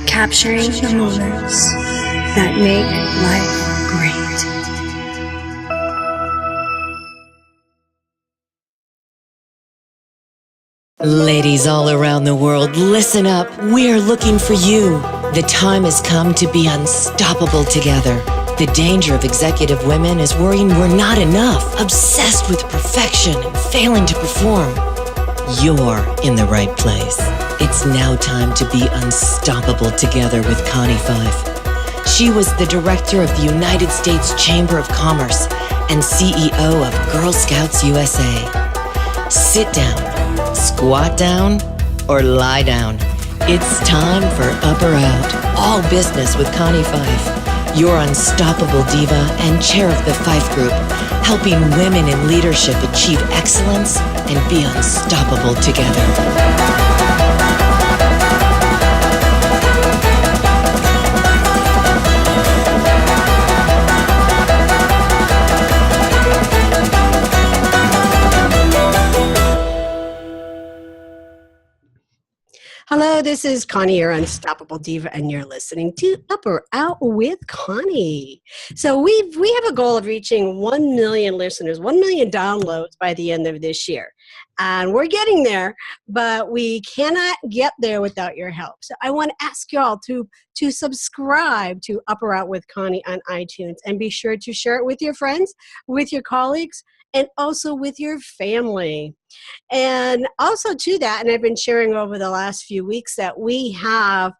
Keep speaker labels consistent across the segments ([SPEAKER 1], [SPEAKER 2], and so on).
[SPEAKER 1] Capturing the moments that make life great.
[SPEAKER 2] Ladies all around the world, listen up. We're looking for you. The time has come to be unstoppable together. The danger of executive women is worrying we're not enough, obsessed with perfection and failing to perform. You're in the right place. It's now time to be unstoppable together with Connie Fife. She was the director of the United States Chamber of Commerce and CEO of Girl Scouts USA. Sit down, squat down, or lie down. It's time for Up or Out, all business with Connie Fife, your unstoppable diva and chair of the Fife Group, helping women in leadership achieve excellence and be unstoppable together.
[SPEAKER 3] Hello, this is Connie, your unstoppable diva, and you're listening to Up or Out with Connie. So we have a goal of reaching 1 million listeners, 1 million downloads by the end of this year. And we're getting there, but we cannot get there without your help. So I want to ask y'all to subscribe to Up or Out with Connie on iTunes, and be sure to share it with your friends, with your colleagues, and also with your family. And also to that, and I've been sharing over the last few weeks that we have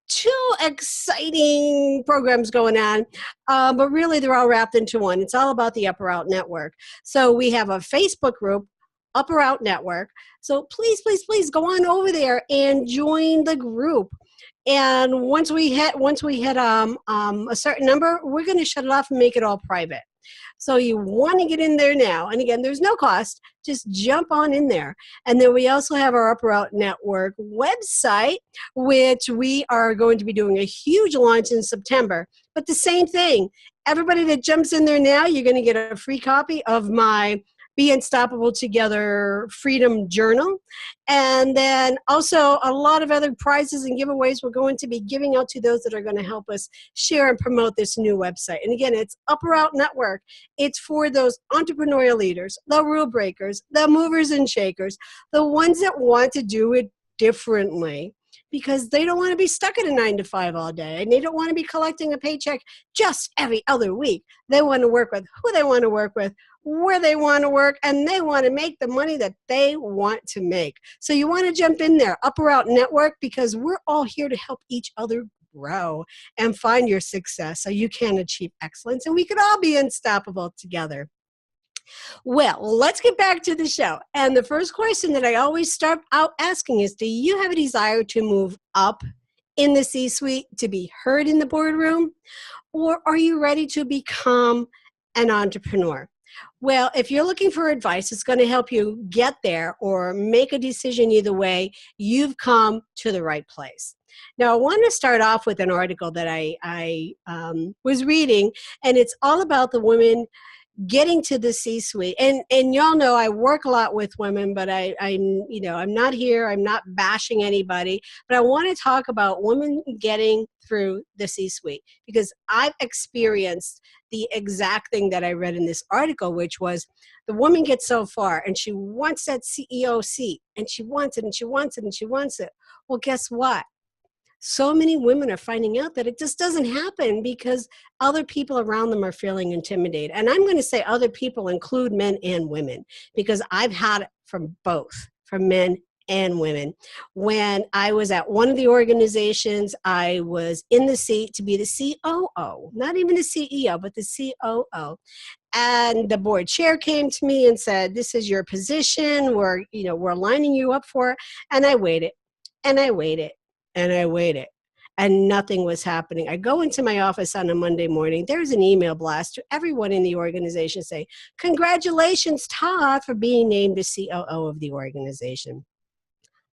[SPEAKER 3] two exciting programs going on, but really they're all wrapped into one. It's all about the Up or Out Network. So we have a Facebook group, Up or Out Network. So please, please, please go on over there and join the group. And once we hit a certain number, we're going to shut it off and make it all private. So you want to get in there now. And again, there's no cost. Just jump on in there. And then we also have our Up or Out Network website, which we are going to be doing a huge launch in September. But the same thing, everybody that jumps in there now, you're going to get a free copy of my Be Unstoppable Together Freedom Journal. And then also a lot of other prizes and giveaways we're going to be giving out to those that are going to help us share and promote this new website. And again, it's Up or Out Network. It's for those entrepreneurial leaders, the rule breakers, the movers and shakers, the ones that want to do it differently, because they don't want to be stuck at a 9-to-5 all day, and they don't want to be collecting a paycheck just every other week. They want to work with who they want to work with, where they want to work, and they want to make the money that they want to make. So you want to jump in there, Up or Out Network, because we're all here to help each other grow and find your success so you can achieve excellence, and we could all be unstoppable together. Well, let's get back to the show. And the first question that I always start out asking is, do you have a desire to move up in the C-suite, to be heard in the boardroom, or are you ready to become an entrepreneur? Well, if you're looking for advice, it's going to help you get there or make a decision either way. You've come to the right place. Now, I want to start off with an article that I was reading, and it's all about the women getting to the C-suite. And y'all know I work a lot with women, but I'm not here, I'm not bashing anybody, but I want to talk about women getting through the C-suite, because I've experienced the exact thing that I read in this article, which was the woman gets so far and she wants that CEO seat, and she wants it and she wants it and she wants it. Well, guess what? So many women are finding out that it just doesn't happen because other people around them are feeling intimidated. And I'm going to say other people include men and women, because I've had it from both, from men and women. When I was at one of the organizations, I was in the seat to be the COO, not even the CEO, but the COO. And the board chair came to me and said, "This is your position. We're lining you up for it." And I waited, and I waited, and I waited, and nothing was happening. I go into my office on a Monday morning. There's an email blast to everyone in the organization saying, "Congratulations, Todd, for being named the COO of the organization."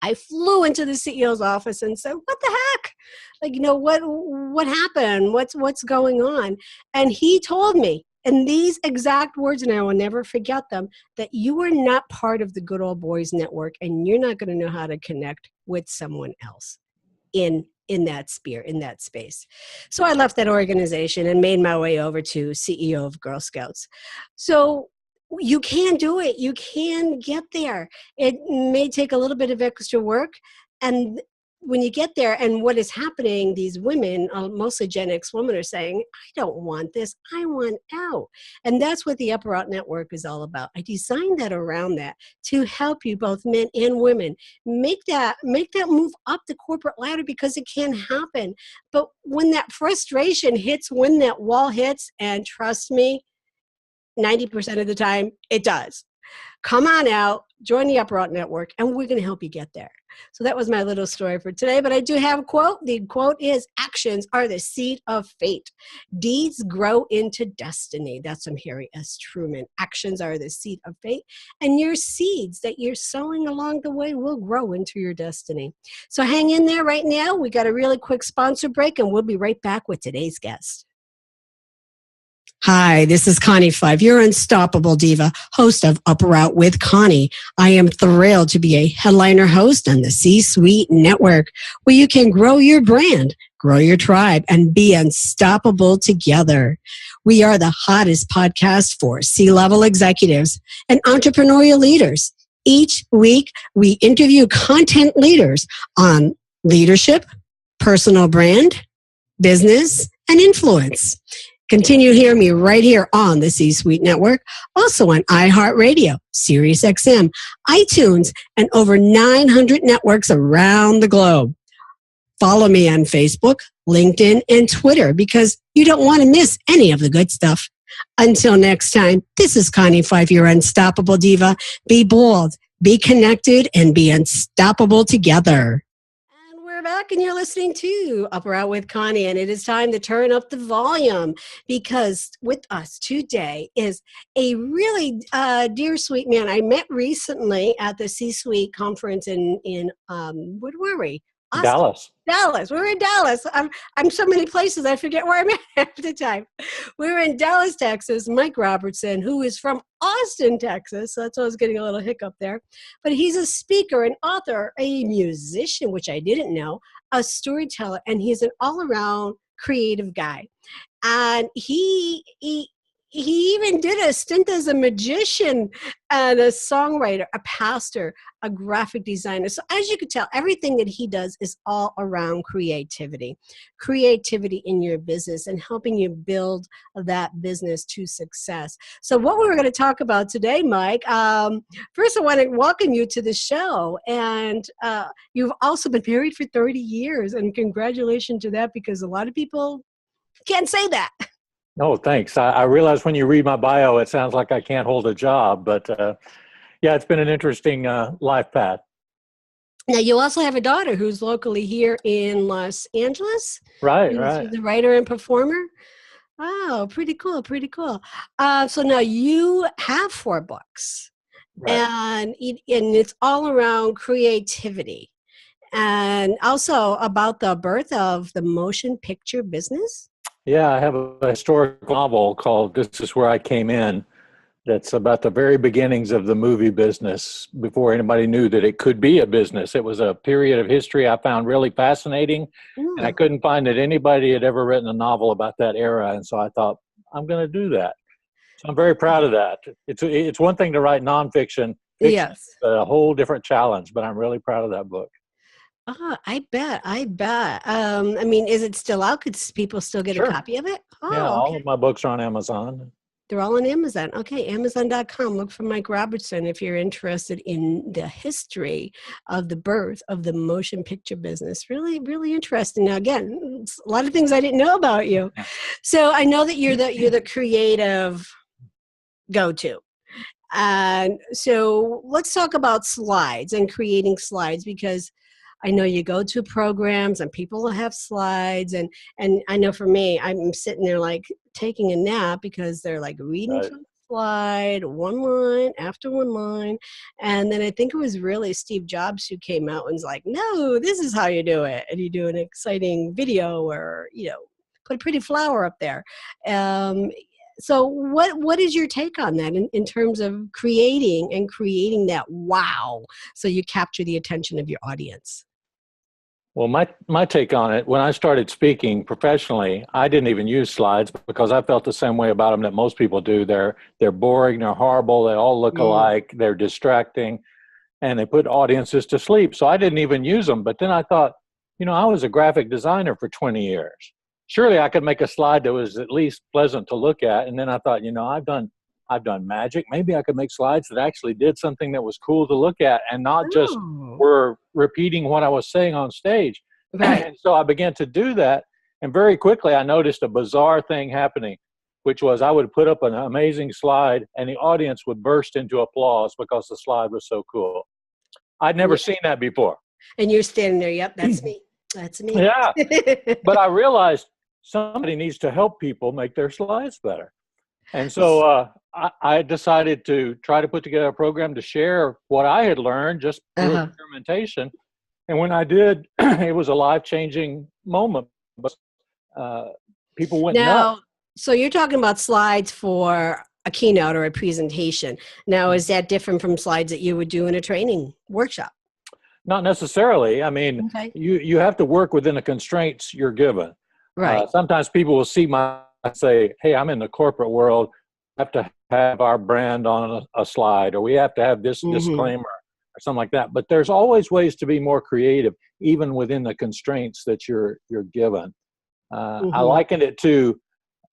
[SPEAKER 3] I flew into the CEO's office and said, "What the heck? What happened? What's going on?" And he told me and these exact words, and I will never forget them, that you are not part of the good old boys network, and you're not going to know how to connect with someone else in that sphere, in that space. So I left that organization and made my way over to CEO of Girl Scouts. So you can do it. You can get there. It may take a little bit of extra work. And when you get there, and what is happening, these women, mostly Gen X women, are saying, I don't want this. I want out. And that's what the Upper Out Network is all about. I designed that around that to help you, both men and women, make that move up the corporate ladder, because it can happen. But when that frustration hits, when that wall hits, and trust me, 90% of the time, it does. Come on out, join the Upper Out Network, and we're going to help you get there. So that was my little story for today, but I do have a quote. The quote is, actions are the seed of fate. Deeds grow into destiny. That's from Harry S. Truman. Actions are the seed of fate, and your seeds that you're sowing along the way will grow into your destiny. So hang in there right now. We got a really quick sponsor break, and we'll be right back with today's guest. Hi, this is Connie Five, your unstoppable diva, host of Upper Out with Connie. I am thrilled to be a headliner host on the C-Suite Network, where you can grow your brand, grow your tribe, and be unstoppable together. We are the hottest podcast for C-level executives and entrepreneurial leaders. Each week, we interview content leaders on leadership, personal brand, business, and influence. Continue to hear me right here on the C-Suite Network, also on iHeartRadio, SiriusXM, iTunes, and over 900 networks around the globe. Follow me on Facebook, LinkedIn, and Twitter, because you don't want to miss any of the good stuff. Until next time, this is Connie Five, your unstoppable diva. Be bold, be connected, and be unstoppable together. We're back, and you're listening to Upper Out with Connie, and it is time to turn up the volume, because with us today is a really dear, sweet man I met recently at the C-Suite conference in where were we? Austin. Dallas. We were in Dallas. I'm so many places, I forget where I'm at half the time. We were in Dallas, Texas. Mike Robertson, who is from Austin, Texas. So that's why I was getting a little hiccup there. But he's a speaker, an author, a musician, which I didn't know, a storyteller, and he's an all-around creative guy. And he even did a stint as a magician and a songwriter, a pastor, a graphic designer. So as you can tell, everything that he does is all around creativity in your business and helping you build that business to success. So what we're going to talk about today, Mike, first I want to welcome you to the show. And you've also been married for 30 years, and congratulations to that, because a lot of people can't say that.
[SPEAKER 4] Oh, thanks. I realize when you read my bio, it sounds like I can't hold a job, but yeah, it's been an interesting life path.
[SPEAKER 3] Now, you also have a daughter who's locally here in Los Angeles.
[SPEAKER 4] Right.
[SPEAKER 3] She's a writer and performer. Oh, pretty cool. So now you have 4 books, right, and it's all around creativity, and also about the birth of the motion picture business.
[SPEAKER 4] Yeah, I have a historical novel called This Is Where I Came In that's about the very beginnings of the movie business, before anybody knew that it could be a business. It was a period of history I found really fascinating, and I couldn't find that anybody had ever written a novel about that era, and so I thought, I'm going to do that. So I'm very proud of that. It's one thing to write nonfiction.
[SPEAKER 3] Yes.
[SPEAKER 4] It's a whole different challenge, but I'm really proud of that book.
[SPEAKER 3] I bet. I mean, is it still out? Could people still get a copy of it? Oh,
[SPEAKER 4] yeah, all of my books are on Amazon.
[SPEAKER 3] They're all on Amazon. Okay, Amazon.com. Look for Mike Robertson if you're interested in the history of the birth of the motion picture business. Really, really interesting. Now, again, a lot of things I didn't know about you. So I know that you're the creative go-to. And so let's talk about slides and creating slides, because I know you go to programs and people will have slides, and I know for me, I'm sitting there like taking a nap, because they're like reading from the slide, one line after one line. And then I think it was really Steve Jobs who came out and was like, no, this is how you do it. And you do an exciting video, or, put a pretty flower up there. So what is your take on that in terms of creating that wow, so you capture the attention of your audience?
[SPEAKER 4] Well, my take on it, when I started speaking professionally, I didn't even use slides because I felt the same way about them that most people do. They're boring, they're horrible, they all look alike, they're distracting, and they put audiences to sleep. So I didn't even use them. But then I thought, I was a graphic designer for 20 years. Surely I could make a slide that was at least pleasant to look at. And then I thought, I've done magic. Maybe I could make slides that actually did something that was cool to look at and not just were repeating what I was saying on stage.
[SPEAKER 3] Right.
[SPEAKER 4] And so I began to do that. And very quickly I noticed a bizarre thing happening, which was I would put up an amazing slide and the audience would burst into applause because the slide was so cool. I'd never seen that before.
[SPEAKER 3] And you're standing there, yep, that's me. That's me.
[SPEAKER 4] Yeah. But I realized somebody needs to help people make their slides better. And so I decided to try to put together a program to share what I had learned just through experimentation. And when I did, it was a life-changing moment. But people went nuts.
[SPEAKER 3] So you're talking about slides for a keynote or a presentation. Now, is that different from slides that you would do in a training workshop?
[SPEAKER 4] Not necessarily. I mean, you have to work within the constraints you're given.
[SPEAKER 3] Right.
[SPEAKER 4] Sometimes people will see say, hey, I'm in the corporate world. We have to have our brand on a slide, or we have to have this disclaimer or something like that. But there's always ways to be more creative, even within the constraints that you're given. I likened it to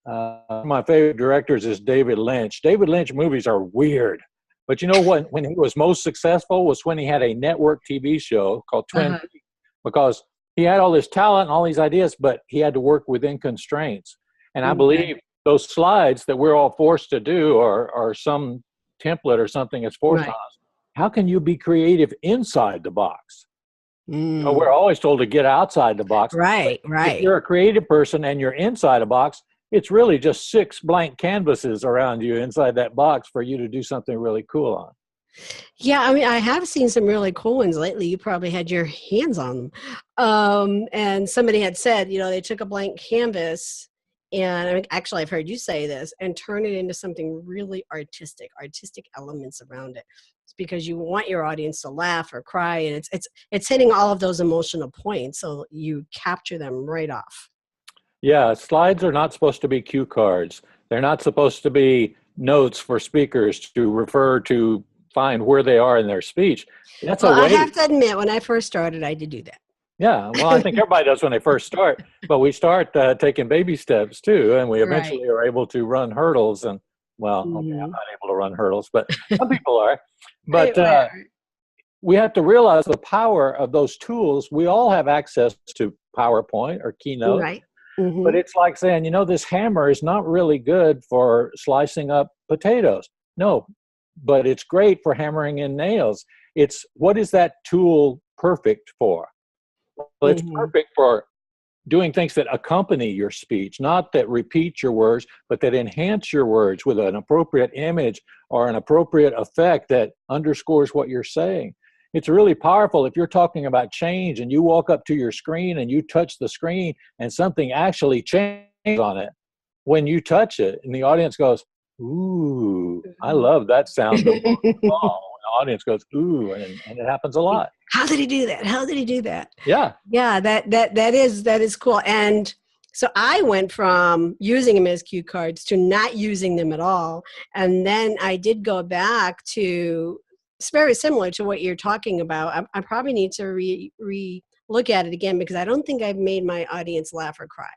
[SPEAKER 4] one of my favorite directors is David Lynch. David Lynch movies are weird. But you know what? When he was most successful was when he had a network TV show called Twin Peaks, because he had all this talent and all these ideas, but he had to work within constraints. And I believe those slides that we're all forced to do are some template or something that's forced on us. How can you be creative inside the box? We're always told to get outside the box.
[SPEAKER 3] Right.
[SPEAKER 4] If you're a creative person and you're inside a box, it's really just 6 blank canvases around you inside that box for you to do something really cool on.
[SPEAKER 3] Yeah, I mean, I have seen some really cool ones lately. You probably had your hands on them. And somebody had said, they took a blank canvas, and I mean, actually I've heard you say this, and turn it into something really artistic elements around it. It's because you want your audience to laugh or cry, and it's hitting all of those emotional points, so you capture them right off.
[SPEAKER 4] Yeah, slides are not supposed to be cue cards. They're not supposed to be notes for speakers to refer to, find where they are in their speech. That's
[SPEAKER 3] I have to admit, when I first started, I did do that.
[SPEAKER 4] Yeah, well, I think everybody does when they first start, but we start taking baby steps too, and we eventually are able to run hurdles. And well, okay, I'm not able to run hurdles, but some people are. But we have to realize the power of those tools. We all have access to PowerPoint or Keynote. Right. But it's like saying, this hammer is not really good for slicing up potatoes. No, but it's great for hammering in nails. It's what is that tool perfect for? Well, it's perfect for doing things that accompany your speech, not that repeat your words, but that enhance your words with an appropriate image or an appropriate effect that underscores what you're saying. It's really powerful if you're talking about change and you walk up to your screen and you touch the screen and something actually changes on it. When you touch it and the audience goes, ooh, I love that sound. The audience goes, ooh, and it happens a lot.
[SPEAKER 3] How did he do that? How did he do that?
[SPEAKER 4] Yeah.
[SPEAKER 3] Yeah, that is cool. And so I went from using them as cue cards to not using them at all. And then I did go back to, it's very similar to what you're talking about. I probably need to look at it again, because I don't think I've made my audience laugh or cry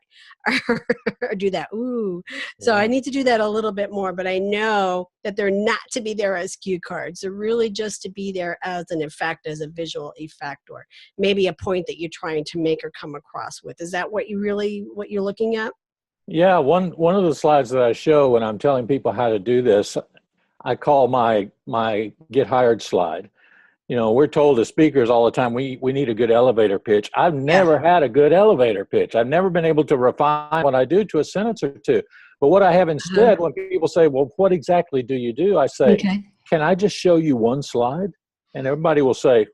[SPEAKER 3] or do that. Ooh. So I need to do that a little bit more, but I know that they're not to be there as cue cards. They're really just to be there as an effect, as a visual effect, or maybe a point that you're trying to make or come across with. Is that what you're looking at?
[SPEAKER 4] Yeah. One of the slides that I show when I'm telling people how to do this, I call my get hired slide. We're told as speakers all the time, we need a good elevator pitch. I've never had a good elevator pitch. I've never been able to refine what I do to a sentence or two. But what I have instead, when people say, well, what exactly do you do? I say, can I just show you one slide? And everybody will say,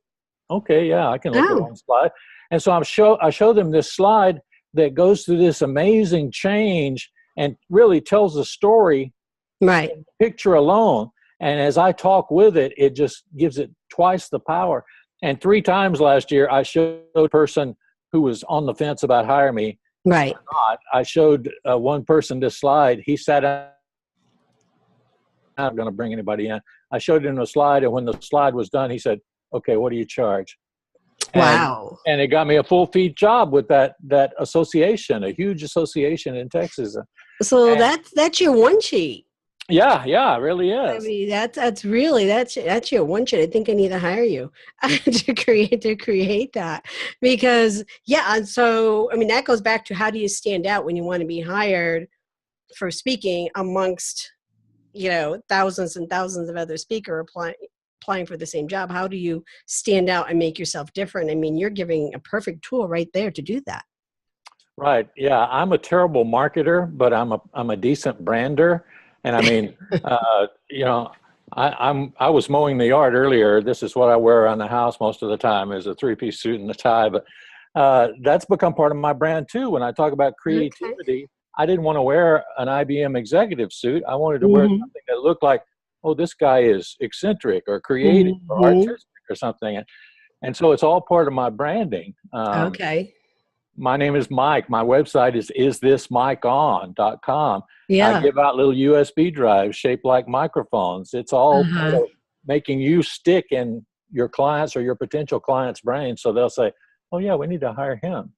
[SPEAKER 4] okay, yeah, I can look at one slide. And so I show them this slide that goes through this amazing change and really tells the story,
[SPEAKER 3] Right.
[SPEAKER 4] picture alone. And as I talk with it, it just gives it twice the power. And 3 times last year, I showed a person who was on the fence about hiring me.
[SPEAKER 3] Right.
[SPEAKER 4] Not. I showed one person this slide. He sat down. I'm not going to bring anybody in. I showed him a slide, and when the slide was done, he said, "Okay, what do you charge?"
[SPEAKER 3] Wow.
[SPEAKER 4] And it got me a full feed job with that association, a huge association in Texas.
[SPEAKER 3] So
[SPEAKER 4] And
[SPEAKER 3] that's your one sheet.
[SPEAKER 4] yeah, it really
[SPEAKER 3] I
[SPEAKER 4] is.
[SPEAKER 3] mean, that's really that's your one sheet. I think I need to hire you to create that, because yeah. And so I mean, that goes back to, how do you stand out when you want to be hired for speaking amongst, thousands and thousands of other speakers applying for the same job? How do you stand out and make yourself different? I mean, you're giving a perfect tool right there to do that.
[SPEAKER 4] Right. Yeah, I'm a terrible marketer, but I'm a decent brander. And I mean, I was mowing the yard earlier. This is what I wear around the house most of the time, is a 3-piece suit and a tie. But that's become part of my brand too. When I talk about creativity, I didn't want to wear an IBM executive suit. I wanted to wear something that looked like, oh, this guy is eccentric or creative or artistic or something. And so it's all part of my branding.
[SPEAKER 3] Okay.
[SPEAKER 4] My name is Mike. My website is isthismicon.com.
[SPEAKER 3] Yeah.
[SPEAKER 4] I give out little USB drives shaped like microphones. It's all part of making you stick in your clients or your potential clients' brains, so they'll say, oh, yeah, we need to hire him.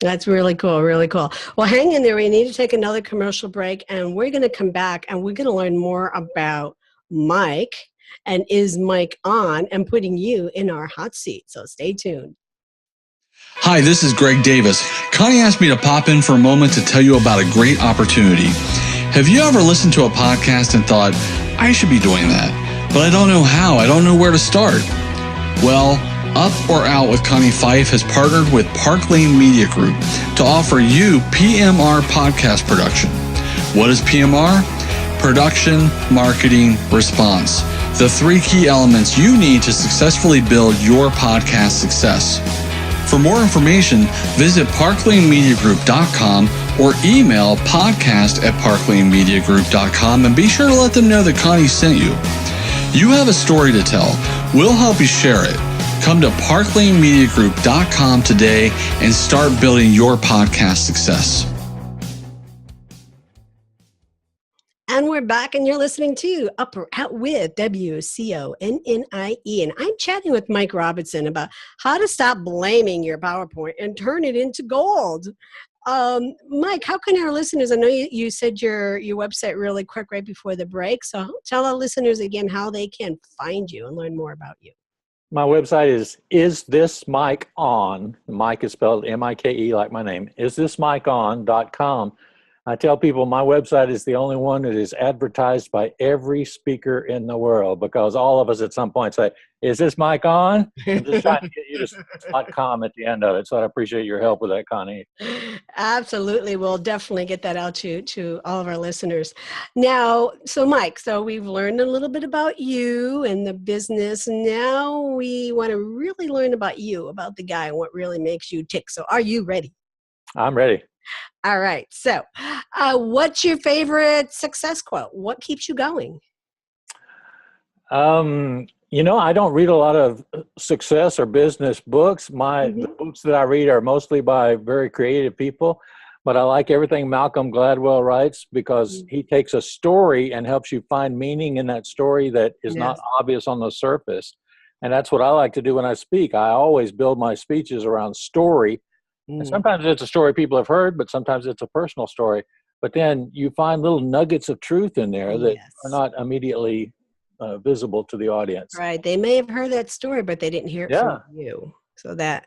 [SPEAKER 3] That's really cool, really cool. Well, hang in there. We need to take another commercial break, and we're going to come back, and we're going to learn more about Mike and Is Mike On, and putting you in our hot seat. So stay tuned.
[SPEAKER 5] Hi, this is Greg Davis. Connie asked me to pop in for a moment to tell you about a great opportunity. Have you ever listened to a podcast and thought, I should be doing that, but I don't know how, I don't know where to start? Well, Up or Out with Connie Fife has partnered with Park Lane Media Group to offer you PMR podcast production. What is PMR? Production, marketing, response. The 3 key elements you need to successfully build your podcast success. For more information, visit parklanemediagroup.com or email podcast@parklanemediagroup.com, and be sure to let them know that Connie sent you. You have a story to tell. We'll help you share it. Come to parklanemediagroup.com today and start building your podcast success.
[SPEAKER 3] And we're back, and you're listening to Up or Out with WCONNIE. And I'm chatting with Mike Robertson about how to stop blaming your PowerPoint and turn it into gold. Mike, how can our listeners, I know you said your website really quick right before the break, so tell our listeners again how they can find you and learn more about you.
[SPEAKER 4] My website is this Mike on? Mike is spelled M-I-K-E like my name. Isthismicon.com. I tell people my website is the only one that is advertised by every speaker in the world, because all of us at some point say, is this mic on? I'm just trying to get you to .com at the end of it. So I appreciate your help with that, Connie.
[SPEAKER 3] Absolutely. We'll definitely get that out to all of our listeners. Now, so Mike, so we've learned a little bit about you and the business. Now we want to really learn about you, about the guy, and what really makes you tick. So are you ready?
[SPEAKER 4] I'm ready.
[SPEAKER 3] All right. So what's your favorite success quote? What keeps you going?
[SPEAKER 4] I don't read a lot of success or business books. The books that I read are mostly by very creative people, but I like everything Malcolm Gladwell writes, because he takes a story and helps you find meaning in that story that is not obvious on the surface. And that's what I like to do when I speak. I always build my speeches around story. And sometimes it's a story people have heard, but sometimes it's a personal story. But then you find little nuggets of truth in there that are not immediately visible to the audience.
[SPEAKER 3] Right. They may have heard that story, but they didn't hear it from you. So that,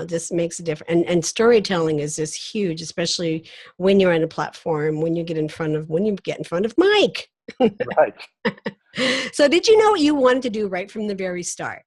[SPEAKER 3] just makes a difference. And storytelling is just huge, especially when you're on a platform, when you get in front of Mike.
[SPEAKER 4] Right.
[SPEAKER 3] So did you know what you wanted to do right from the very start?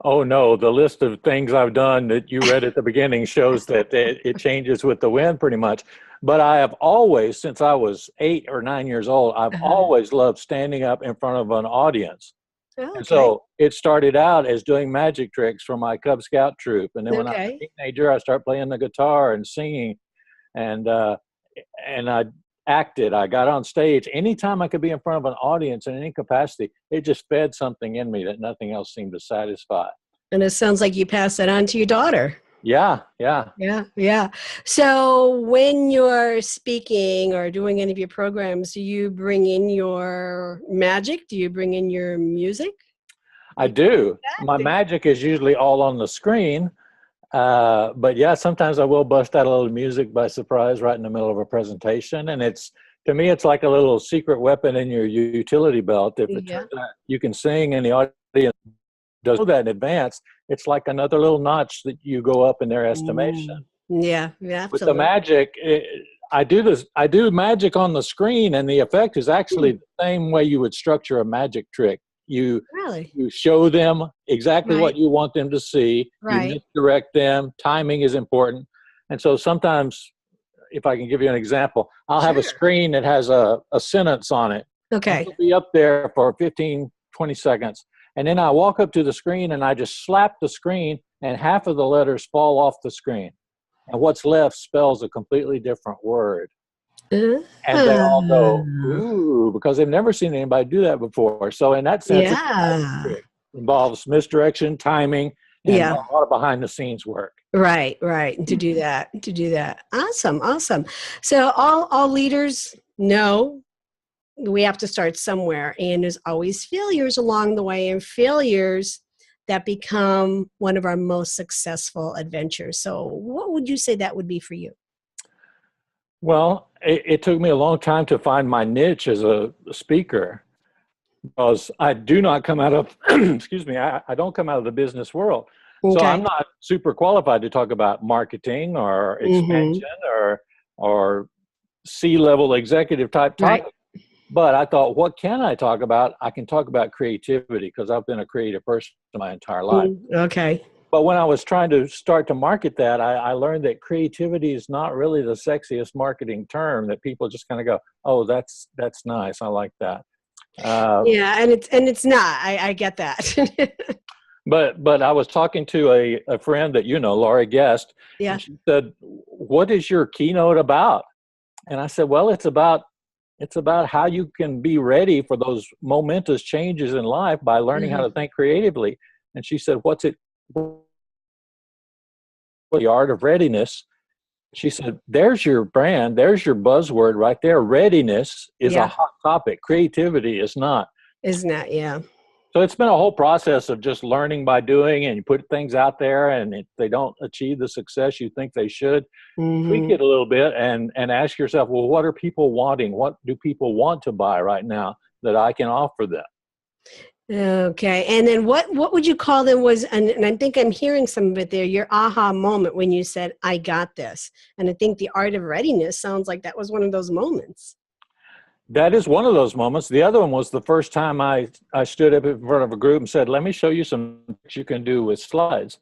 [SPEAKER 4] Oh, no. The list of things I've done that you read at the beginning shows that it changes with the wind pretty much. But I have always, since I was 8 or 9 years old, I've always loved standing up in front of an audience. Okay. And so it started out as doing magic tricks for my Cub Scout troop. And then when I was a teenager, I started playing the guitar and singing. And I acted, I got on stage, anytime I could be in front of an audience in any capacity, it just fed something in me that nothing else seemed to satisfy.
[SPEAKER 3] And it sounds like you passed that on to your daughter.
[SPEAKER 4] Yeah, yeah.
[SPEAKER 3] Yeah, yeah. So when you're speaking or doing any of your programs, do you bring in your magic? Do you bring in your music?
[SPEAKER 4] I do. My magic is usually all on the screen. But yeah, sometimes I will bust out a little music by surprise right in the middle of a presentation. And to me, it's like a little secret weapon in your utility belt. If it turns out you can sing and the audience does know that in advance, it's like another little notch that you go up in their estimation.
[SPEAKER 3] Yeah, yeah.
[SPEAKER 4] With the magic, I do magic on the screen, and the effect is actually the same way you would structure a magic trick. You show them exactly what you want them to see. You misdirect them. Timing is important. And so sometimes, if I can give you an example, I'll have a screen that has a sentence on it.
[SPEAKER 3] Okay.
[SPEAKER 4] It'll be up there for 15, 20 seconds. And then I walk up to the screen and I just slap the screen, and half of the letters fall off the screen. And what's left spells a completely different word. And they all go, ooh, because they've never seen anybody do that before. So in that sense, it involves misdirection, timing, and a lot of behind the scenes work.
[SPEAKER 3] Right. To do that. Awesome. So all leaders know we have to start somewhere, and there's always failures along the way, and failures that become one of our most successful adventures. So what would you say that would be for you?
[SPEAKER 4] Well, it took me a long time to find my niche as a speaker, because I do not come out of, excuse me, I don't come out of the business world. Okay. So I'm not super qualified to talk about marketing or expansion or C-level executive type topics. Right. But I thought, what can I talk about? I can talk about creativity, because I've been a creative person my entire life.
[SPEAKER 3] Okay.
[SPEAKER 4] But when I was trying to start to market that, I learned that creativity is not really the sexiest marketing term, that people just kind of go, oh, that's nice. I like that.
[SPEAKER 3] And it's not. I get that.
[SPEAKER 4] But I was talking to a friend that Laurie Guest.
[SPEAKER 3] Yeah.
[SPEAKER 4] And she said, what is your keynote about? And I said, well, it's about how you can be ready for those momentous changes in life by learning how to think creatively. And she said, what's it? The art of readiness. She said, there's your brand, there's your buzzword right there. Readiness is a hot topic. Creativity is not.
[SPEAKER 3] Is not, yeah.
[SPEAKER 4] So it's been a whole process of just learning by doing, and you put things out there, and if they don't achieve the success you think they should, tweak it a little bit and ask yourself, well, what are people wanting? What do people want to buy right now that I can offer them?
[SPEAKER 3] Okay. And then what would you call them was, and I think I'm hearing some of it there, your aha moment when you said, I got this. And I think the art of readiness sounds like that was one of those moments.
[SPEAKER 4] That is one of those moments. The other one was the first time I stood up in front of a group and said, let me show you some things you can do with slides.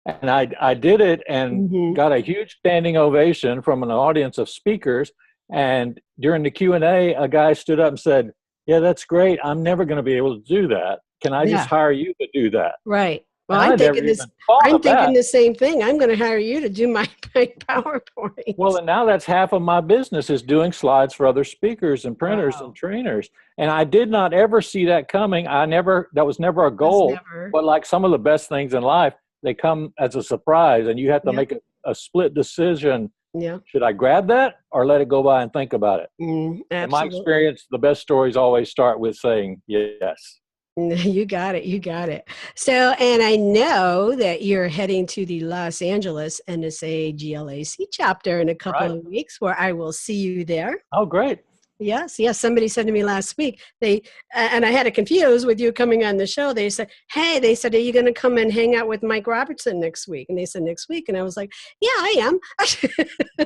[SPEAKER 4] And I did it and got a huge standing ovation from an audience of speakers. And during the Q&A, a guy stood up and said, yeah, that's great. I'm never going to be able to do that. Can I just hire you to do that?
[SPEAKER 3] Right. Well, I'm thinking the same thing. I'm going to hire you to do my PowerPoint.
[SPEAKER 4] Well, and now that's half of my business, is doing slides for other speakers and printers and trainers. And I did not ever see that coming. That was never a goal. But like some of the best things in life, they come as a surprise, and you have to make a split decision.
[SPEAKER 3] Yeah.
[SPEAKER 4] Should I grab that or let it go by and think about it? In my experience, the best stories always start with saying yes.
[SPEAKER 3] You got it. So, and I know that you're heading to the Los Angeles NSA GLAC chapter in a couple of weeks, where I will see you there.
[SPEAKER 4] Oh, great.
[SPEAKER 3] Yes. Somebody said to me last week, and I had it confused with you coming on the show. They said, are you going to come and hang out with Mike Robertson next week? And they said, next week. And I was like, yeah, I am.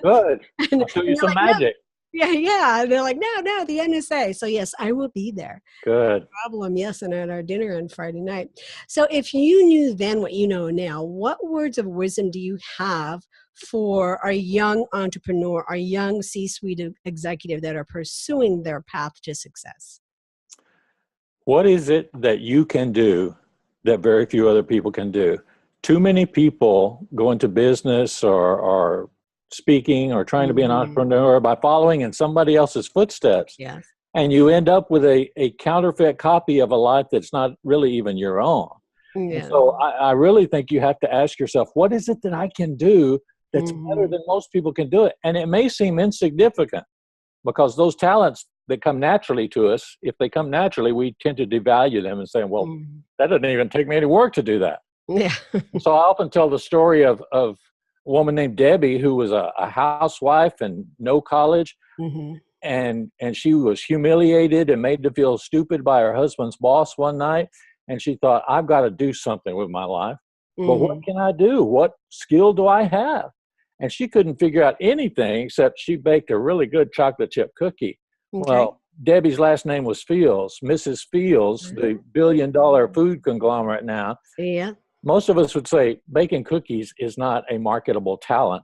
[SPEAKER 4] Good. I'll show you some magic.
[SPEAKER 3] Yeah. And they're like, no, the NSA. So yes, I will be there.
[SPEAKER 4] Good.
[SPEAKER 3] No problem. Yes. And at our dinner on Friday night. So if you knew then what you know now, what words of wisdom do you have for our young entrepreneur, our young C-suite executive that are pursuing their path to success?
[SPEAKER 4] What is it that you can do that very few other people can do? Too many people go into business or speaking or trying to be an
[SPEAKER 3] Mhm.
[SPEAKER 4] entrepreneur by following in somebody else's footsteps.
[SPEAKER 3] Yes.
[SPEAKER 4] And you end up with a counterfeit copy of a life that's not really even your own. And
[SPEAKER 3] Yeah.
[SPEAKER 4] so I really think you have to ask yourself, what is it that I can do that's better
[SPEAKER 3] Mhm.
[SPEAKER 4] than most people can do it? And it may seem insignificant because those talents that come naturally to us, if they come naturally, we tend to devalue them and say, well,
[SPEAKER 3] Mhm.
[SPEAKER 4] that doesn't even take me any work to do that.
[SPEAKER 3] Yeah.
[SPEAKER 4] So I often tell the story of a woman named Debbie who was a housewife and no college,
[SPEAKER 3] Mhm.
[SPEAKER 4] and she was humiliated and made to feel stupid by her husband's boss one night, and she thought, I've got to do something with my life, but what
[SPEAKER 3] Mhm.
[SPEAKER 4] can I do? What skill do I have? And she couldn't figure out anything except she baked a really good chocolate chip cookie.
[SPEAKER 3] Okay.
[SPEAKER 4] Well, Debbie's last name was Fields, Mrs. Fields, the billion-dollar food conglomerate now.
[SPEAKER 3] Yeah.
[SPEAKER 4] Most of us would say baking cookies is not a marketable talent.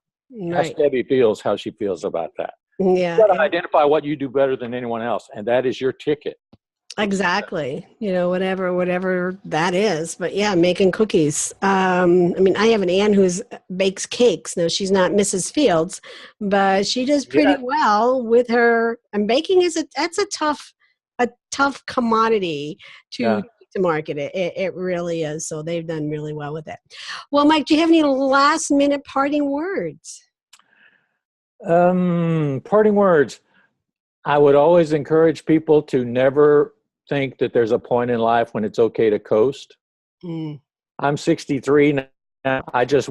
[SPEAKER 4] Ask
[SPEAKER 3] Right.
[SPEAKER 4] Debbie Fields how she feels about that.
[SPEAKER 3] Yeah.
[SPEAKER 4] You got to identify what you do better than anyone else, and that is your ticket.
[SPEAKER 3] Exactly. Whatever that is. But yeah, making cookies. I mean, I have an aunt who's bakes cakes. Now she's not Mrs. Fields, but she does pretty
[SPEAKER 4] Yeah,
[SPEAKER 3] well with her. And baking is that's a tough commodity
[SPEAKER 4] yeah.
[SPEAKER 3] to market. It really is. So they've done really well with it. Well, Mike, do you have any last minute parting words?
[SPEAKER 4] Parting words. I would always encourage people to never think that there's a point in life when it's okay to coast.
[SPEAKER 3] Mm.
[SPEAKER 4] I'm 63 now. I just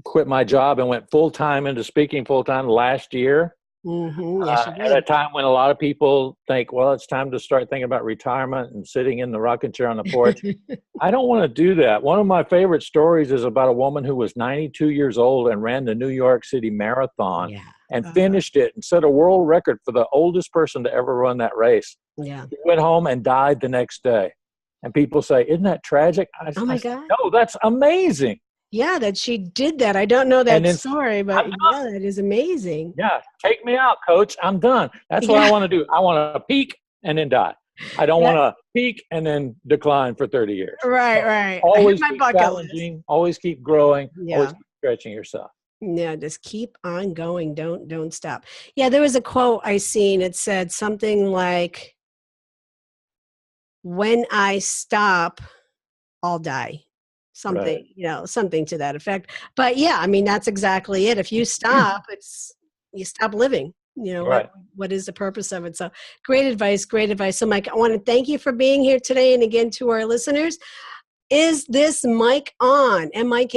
[SPEAKER 4] quit my job and went full time into speaking full time last year.
[SPEAKER 3] Mm-hmm. Yes, you
[SPEAKER 4] At a
[SPEAKER 3] did.
[SPEAKER 4] time when a lot of people think, well, it's time to start thinking about retirement and sitting in the rocking chair on the porch. I don't want to do that. One of my favorite stories is about a woman who was 92 years old and ran the New York City Marathon
[SPEAKER 3] Yeah.
[SPEAKER 4] and finished it and set a world record for the oldest person to ever run that race.
[SPEAKER 3] Yeah.
[SPEAKER 4] She went home and died the next day. And people say, isn't that tragic?
[SPEAKER 3] Oh my
[SPEAKER 4] I said,
[SPEAKER 3] God.
[SPEAKER 4] no, that's amazing.
[SPEAKER 3] Yeah, that she did that. I don't know
[SPEAKER 4] And
[SPEAKER 3] that
[SPEAKER 4] then
[SPEAKER 3] story,
[SPEAKER 4] I'm
[SPEAKER 3] but
[SPEAKER 4] done.
[SPEAKER 3] yeah, that is amazing.
[SPEAKER 4] Yeah, take me out, coach. I'm done. That's what I
[SPEAKER 3] Yeah,
[SPEAKER 4] want to do. I want to peak and then die. I don't
[SPEAKER 3] yeah,
[SPEAKER 4] want to peak and then decline for 30 years.
[SPEAKER 3] right,
[SPEAKER 4] So
[SPEAKER 3] right. I hit
[SPEAKER 4] always
[SPEAKER 3] my
[SPEAKER 4] keep
[SPEAKER 3] bucket list.
[SPEAKER 4] challenging, always keep growing, always
[SPEAKER 3] Yeah,
[SPEAKER 4] keep stretching yourself.
[SPEAKER 3] yeah, just keep on going. Don't stop. Yeah, there was a quote I seen. It said something like, "When I stop, I'll die."
[SPEAKER 4] Right.
[SPEAKER 3] Something, something to that effect. But yeah, I mean, that's exactly it. If you stop, you stop living.
[SPEAKER 4] Right.
[SPEAKER 3] What is the purpose of it? So great advice, great advice. So Mike, I want to thank you for being here today. And again, to our listeners, is this Mike on? Mike?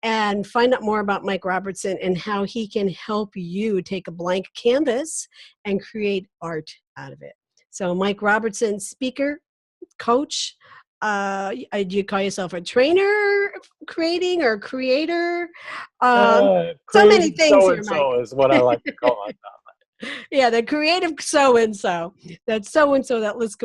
[SPEAKER 3] And find out more about Mike Robertson and how he can help you take a blank canvas and create art out of it. So Mike Robertson, speaker, coach. Do you call yourself a trainer, creating or creator? So many
[SPEAKER 4] Creative
[SPEAKER 3] things here, Mike.
[SPEAKER 4] so-and-so is what I like to call myself.
[SPEAKER 3] Yeah, the creative so-and-so. That so-and-so, that list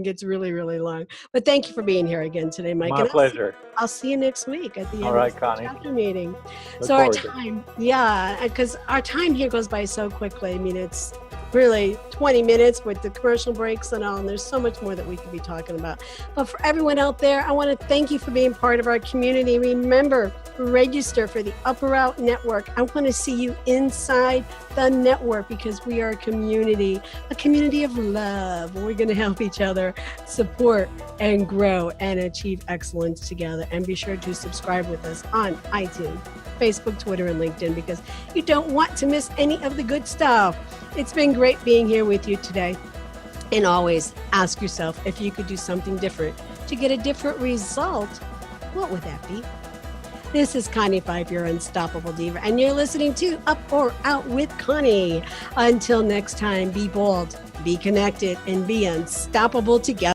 [SPEAKER 3] gets really, really long. But thank you for being here again today, Mike.
[SPEAKER 4] My
[SPEAKER 3] And
[SPEAKER 4] pleasure.
[SPEAKER 3] I'll see you next week at the end
[SPEAKER 4] All right,
[SPEAKER 3] of the
[SPEAKER 4] Connie.
[SPEAKER 3] chapter meeting.
[SPEAKER 4] Look
[SPEAKER 3] So our
[SPEAKER 4] forward to it.
[SPEAKER 3] time, yeah, because our time here goes by so quickly. I mean, it's really 20 minutes with the commercial breaks and all, and there's so much more that we could be talking about. But for everyone out there, I want to thank you for being part of our community. Remember, register for the Upper Out Network. I want to see you inside the network because we are a community of love. We're going to help each other support and grow and achieve excellence together. And be sure to subscribe with us on iTunes, Facebook, Twitter, and LinkedIn because you don't want to miss any of the good stuff. It's been great being here with you today. And always ask yourself if you could do something different to get a different result. What would that be? This is Connie Fife, your unstoppable diva, and you're listening to Up or Out with Connie. Until next time, be bold, be connected, and be unstoppable together.